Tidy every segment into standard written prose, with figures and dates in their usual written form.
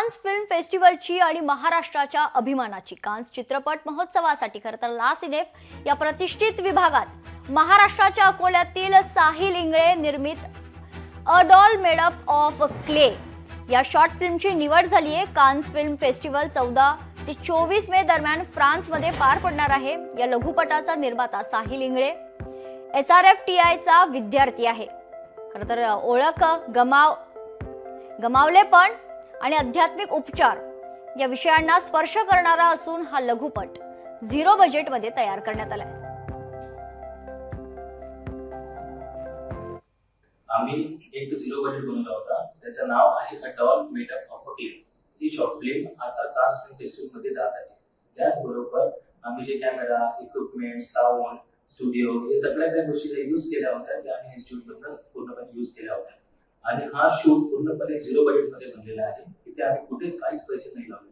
Cannes film फेस्टिवलची आणि महाराष्ट्राच्या अभिमानाची कान्स चित्रपट महोत्सवासाठी खरं तर ला सिनेफ या प्रतिष्ठित विभागात महाराष्ट्राच्या अकोल्यातील साहिल इंगळे निर्मित a doll made up of clay या शॉर्ट फिल्मची निवड झाली आहे। कान्स फिल्म फेस्टिवल 14 ते 24 मे दरम्यान फ्रान्समध्ये पार पडणार आहे। या लघुपटाचा निर्माता साहिल इंगळे SRFTI चा विद्यार्थी आहे। खरं तर ओळख गमावलेपण आणि आध्यात्मिक उपचार या विषयांना स्पर्श करणारा असून हा लघुपट 0 बजेटमध्ये तयार करण्यात आला आहे। आम्ही एक 0 बजेट बनवला होता, त्याचं नाव आहे a doll made up of a clay. He short film आता कान्स फिल्म फेस्टिवल मध्ये जात आहे। त्याचबरोबर आम्ही जे कॅमेरा, इक्विपमेंट, साऊंड, स्टुडिओ हे सगळ्या काही गोष्टी यूज केल्या होत्या त्या आम्ही इन्स्टिट्यूटमधूनच पूर्णपणे यूज केल्या होत्या आणि हा शूट पूर्णपणे 0 बजेटमध्ये बनलेला आहे। इथे आम्ही कुठेच काहीच पैसे नाही लावले।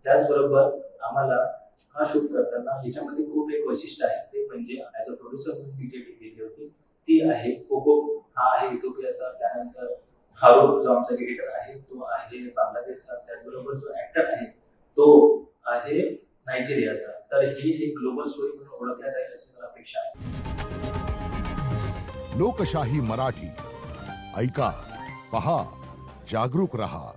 त्याचबरोबर आम्हाला हा शूट करताना ह्याच्यामध्ये खूप एक वैशिष्ट्य आहे, ते म्हणजे ॲज अ प्रोड्युसर म्हणून मी जे घेतली होती ती आहे कोको, हा आहे इथिओपियाचा। त्यानंतर हारून जो आमचा एडिटर आहे तो आहे बांगलादेशचा। त्याचबरोबर जो ऍक्टर आहे तो आहे नायजेरियाचा। तर ही एक ग्लोबल स्टोरी म्हणून ओळखल्या जाईल अशी मला अपेक्षा आहे। लोकशाही मराठी ऐका, पहा, जागरूक रहा।